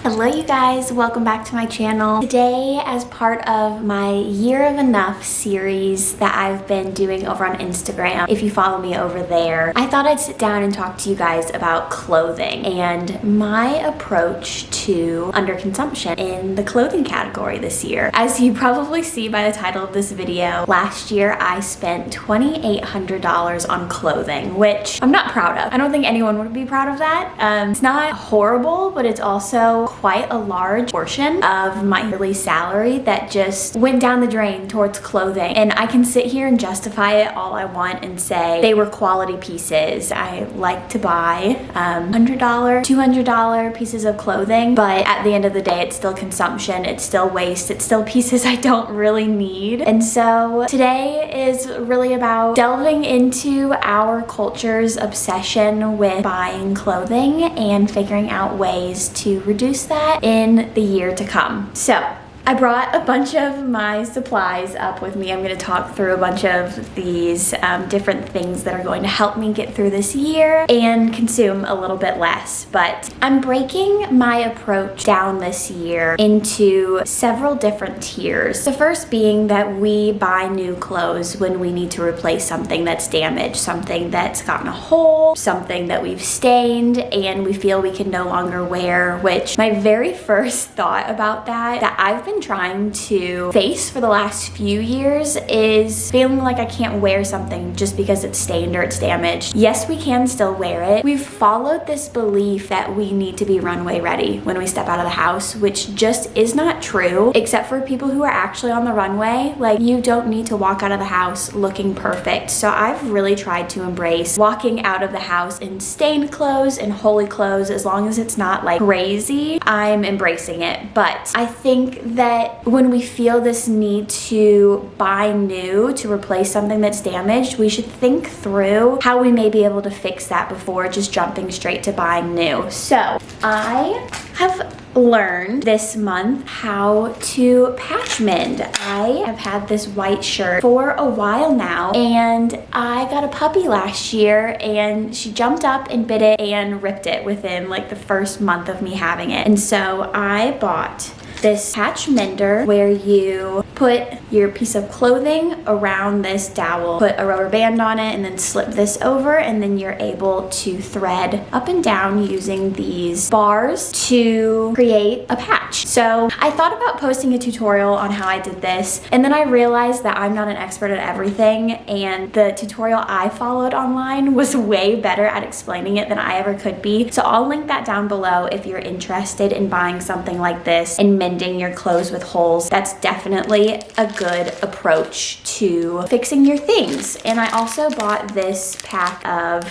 Hello you guys, welcome back to my channel. Today, as part of my Year of Enough series that I've been doing over on Instagram, if you follow me over there, I thought I'd sit down and talk to you guys about clothing and my approach to underconsumption in the clothing category this year. As you probably see by the title of this video, last year I spent $2,800 on clothing, which I'm not proud of. I don't think anyone would be proud of that. It's not horrible, but it's also quite a large portion of my yearly salary that just went down the drain towards clothing. And I can sit here and justify it all I want and say they were quality pieces. I like to buy $100, $200 pieces of clothing, but at the end of the day, it's still consumption, it's still waste, it's still pieces I don't really need. And so today is really about delving into our culture's obsession with buying clothing and figuring out ways to reduce that in the year to come. So I brought a bunch of my supplies up with me. I'm going to talk through a bunch of these different things that are going to help me get through this year and consume a little bit less. But I'm breaking my approach down this year into several different tiers. The first being that we buy new clothes when we need to replace something that's damaged, something that's gotten a hole, something that we've stained and we feel we can no longer wear, which my very first thought about that I've been trying to face for the last few years is feeling like I can't wear something just because it's stained or it's damaged. Yes, we can still wear it. We've followed this belief that we need to be runway ready when we step out of the house, which just is not true, except for people who are actually on the runway. Like, you don't need to walk out of the house looking perfect. So I've really tried to embrace walking out of the house in stained clothes and holy clothes. As long as it's not like crazy, I'm embracing it. But I think that when we feel this need to buy new to replace something that's damaged, we should think through how we may be able to fix that before just jumping straight to buying new. So I have learned this month how to patch mend. I have had this white shirt for a while now, and I got a puppy last year and she jumped up and bit it and ripped it within like the first month of me having it. And so I bought this patch mender where you put your piece of clothing around this dowel, put a rubber band on it, and then slip this over, and then you're able to thread up and down using these bars to create a patch. So I thought about posting a tutorial on how I did this, and then I realized that I'm not an expert at everything, and the tutorial I followed online was way better at explaining it than I ever could be. So I'll link that down below if you're interested in buying something like this and mending your clothes with holes. That's definitely a good approach to fixing your things. And I also bought this pack of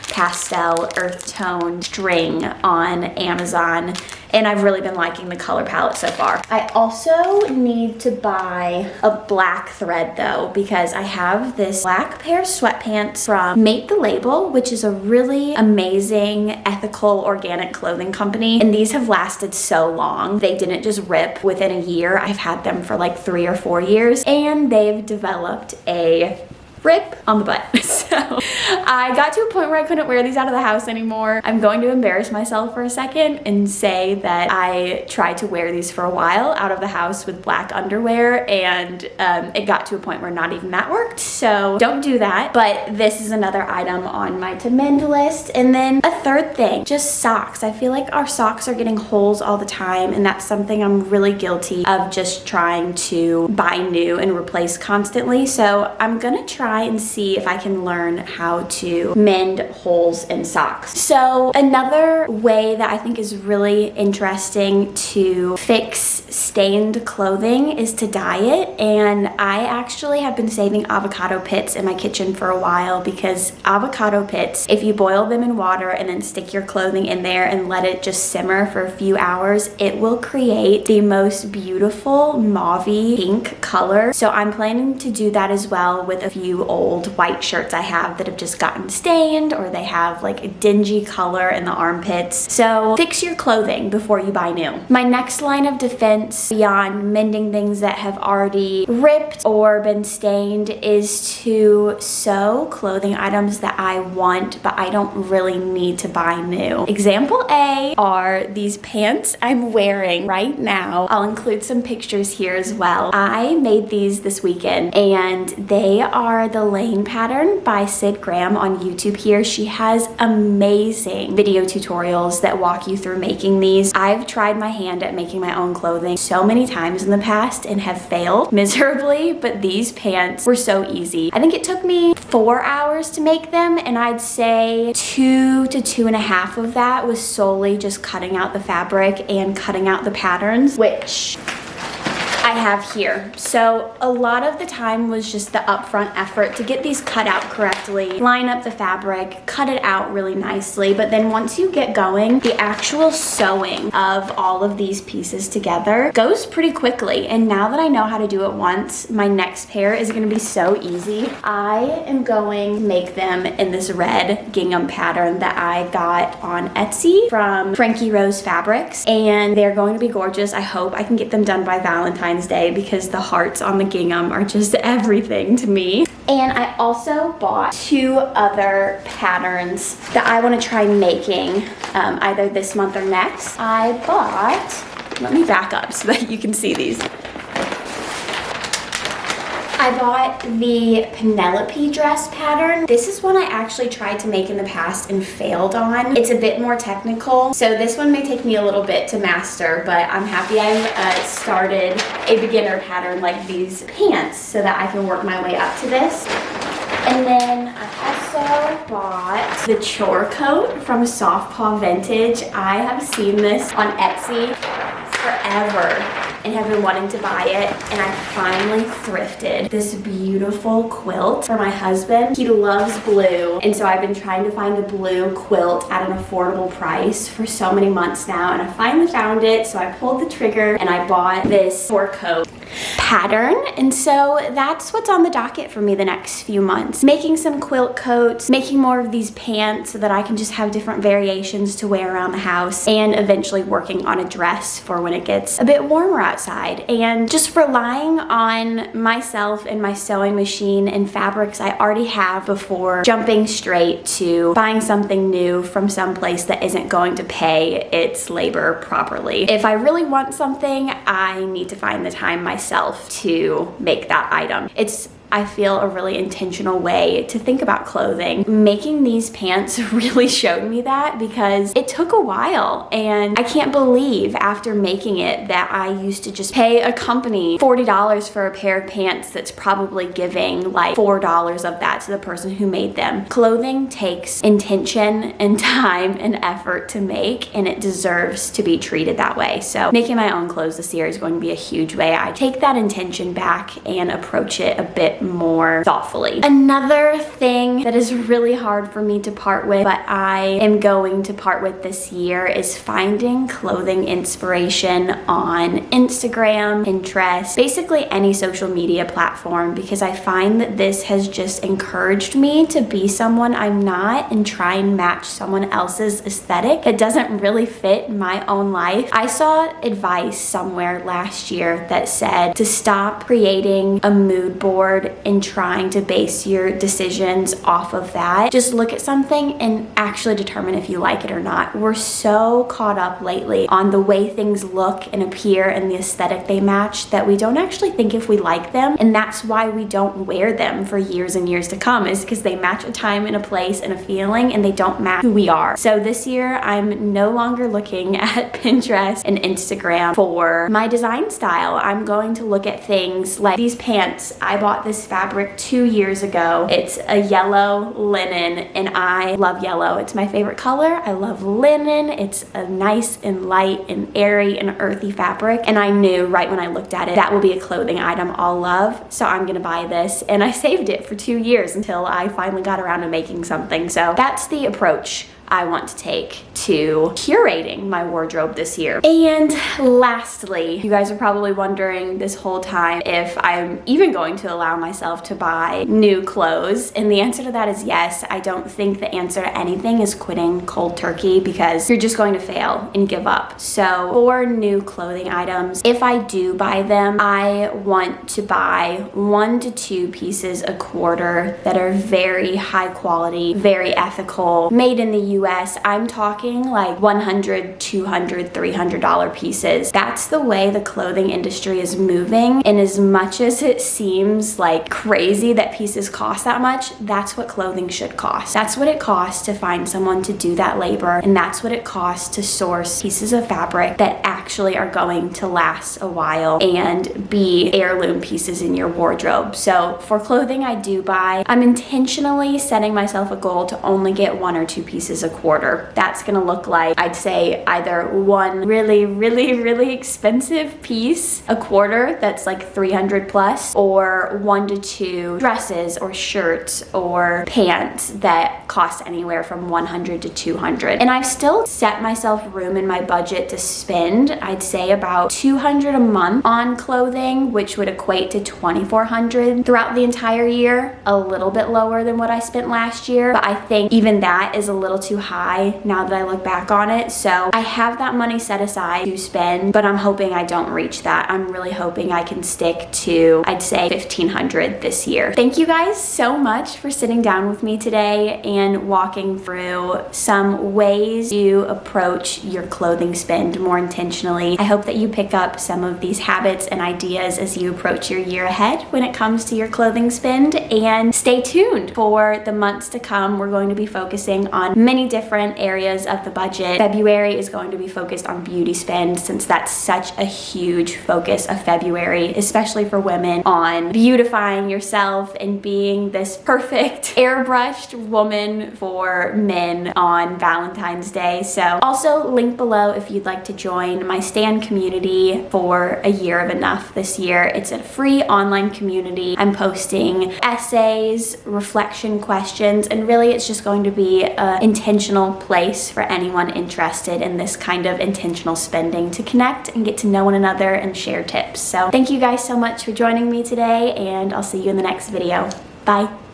pastel earth tone string on Amazon, and I've really been liking the color palette so far. I also need to buy a black thread though, because I have this black pair of sweatpants from Mate the Label, which is a really amazing ethical organic clothing company, and these have lasted so long. They didn't just rip within a year. I've had them for like 3 or 4 years, and they've developed a rip on the butt. So I got to a point where I couldn't wear these out of the house anymore. I'm going to embarrass myself for a second and say that I tried to wear these for a while out of the house with black underwear, and it got to a point where not even that worked. So don't do that. But this is another item on my to mend list. And then a third thing, just socks. I feel like our socks are getting holes all the time, and that's something I'm really guilty of, just trying to buy new and replace constantly. So I'm gonna try and see if I can learn how to mend holes in socks. So another way that I think is really interesting to fix stained clothing is to dye it. And I actually have been saving avocado pits in my kitchen for a while, because avocado pits, if you boil them in water and then stick your clothing in there and let it just simmer for a few hours, it will create the most beautiful mauvey pink color. So I'm planning to do that as well with a few few old white shirts I have that have just gotten stained, or they have like a dingy color in the armpits. So fix your clothing before you buy new. My next line of defense beyond mending things that have already ripped or been stained is to sew clothing items that I want but I don't really need to buy new. Example A are these pants I'm wearing right now. I'll include some pictures here as well. I made these this weekend and they are the Lane pattern by Sid Graham on YouTube here. She has amazing video tutorials that walk you through making these. I've tried my hand at making my own clothing so many times in the past and have failed miserably, but these pants were so easy. I think it took me 4 hours to make them, and I'd say 2 to 2.5 of that was solely just cutting out the fabric and cutting out the patterns, which I have here. So a lot of the time was just the upfront effort to get these cut out correctly, line up the fabric, cut it out really nicely. But then once you get going, the actual sewing of all of these pieces together goes pretty quickly. And now that I know how to do it once, my next pair is gonna be so easy. I am going to make them in this red gingham pattern that I got on Etsy from Frankie Rose Fabrics. And they're going to be gorgeous. I hope I can get them done by Valentine's Day because the hearts on the gingham are just everything to me. And I also bought 2 other patterns that I want to try making either this month or next. I bought, let me back up so that you can see these. I bought the Penelope dress pattern. This is one I actually tried to make in the past and failed on. It's a bit more technical, so this one may take me a little bit to master, but I'm happy I've started a beginner pattern like these pants so that I can work my way up to this. And then I also bought the chore coat from Soft Paw Vintage. I have seen this on Etsy forever and have been wanting to buy it, and I finally thrifted this beautiful quilt for my husband. He loves blue, and so I've been trying to find a blue quilt at an affordable price for so many months now, and I finally found it, so I pulled the trigger and I bought this chore coat pattern. And so that's what's on the docket for me the next few months. Making some quilt coats, making more of these pants so that I can just have different variations to wear around the house, and eventually working on a dress for when it gets a bit warmer outside. And just relying on myself and my sewing machine and fabrics I already have before jumping straight to buying something new from some place that isn't going to pay its labor properly. If I really want something, I need to find the time myself to make that item. It's, I feel, a really intentional way to think about clothing. Making these pants really showed me that because it took a while, and I can't believe after making it that I used to just pay a company $40 for a pair of pants that's probably giving like $4 of that to the person who made them. Clothing takes intention and time and effort to make, and it deserves to be treated that way. So making my own clothes this year is going to be a huge way I take that intention back and approach it a bit more thoughtfully. Another thing that is really hard for me to part with, but I am going to part with this year, is finding clothing inspiration on Instagram, Pinterest, basically any social media platform, because I find that this has just encouraged me to be someone I'm not and try and match someone else's aesthetic that doesn't really fit my own life. I saw advice somewhere last year that said to stop creating a mood board and trying to base your decisions off of that. Just look at something and actually determine if you like it or not. We're so caught up lately on the way things look and appear and the aesthetic they match that we don't actually think if we like them, and that's why we don't wear them for years and years to come, is because they match a time and a place and a feeling, and they don't match who we are. So this year I'm no longer looking at Pinterest and Instagram for my design style. I'm going to look at things like these pants. I bought this fabric 2 years ago. It's a yellow linen, and I love yellow. It's my favorite color. I love linen. It's a nice and light and airy and earthy fabric, and I knew right when I looked at it that will be a clothing item I'll love, so I'm gonna buy this. And I saved it for 2 years until I finally got around to making something. So that's the approach I want to take to curating my wardrobe this year. And lastly, you guys are probably wondering this whole time if I'm even going to allow myself to buy new clothes. And the answer to that is yes. I don't think the answer to anything is quitting cold turkey, because you're just going to fail and give up. So for new clothing items, if I do buy them, I want to buy 1 to 2 pieces a quarter that are very high quality, very ethical, made in the US. I'm talking like $100, $200, $300 pieces. That's the way the clothing industry is moving. And as much as it seems like crazy that pieces cost that much, that's what clothing should cost. That's what it costs to find someone to do that labor, and that's what it costs to source pieces of fabric that actually are going to last a while and be heirloom pieces in your wardrobe. So for clothing I do buy, I'm intentionally setting myself a goal to only get 1 or 2 pieces a quarter. That's gonna look like, I'd say, either one really expensive piece a quarter that's like 300 plus, or 1 to 2 dresses or shirts or pants that cost anywhere from 100 to 200. And I've still set myself room in my budget to spend, I'd say, about $200 a month on clothing, which would equate to $2,400 throughout the entire year. A little bit lower than what I spent last year, but I think even that is a little too high now that I look back on it. So I have that money set aside to spend, but I'm hoping I don't reach that. I'm really hoping I can stick to, I'd say, $1,500 this year. Thank you guys so much for sitting down with me today and walking through some ways to approach your clothing spend more intentionally. I hope that you pick up some of these habits and ideas as you approach your year ahead when it comes to your clothing spend, and stay tuned for the months to come. We're going to be focusing on many different areas of the budget. February is going to be focused on beauty spend, since that's such a huge focus of February, especially for women, on beautifying yourself and being this perfect airbrushed woman for men on Valentine's Day. So also link below if you'd like to join my Stan community for a year of enough this year. It's a free online community. I'm posting essays, reflection questions, and really it's just going to be an intentional place for anyone interested in this kind of intentional spending to connect and get to know one another and share tips. So thank you guys so much for joining me today, and I'll see you in the next video. Bye.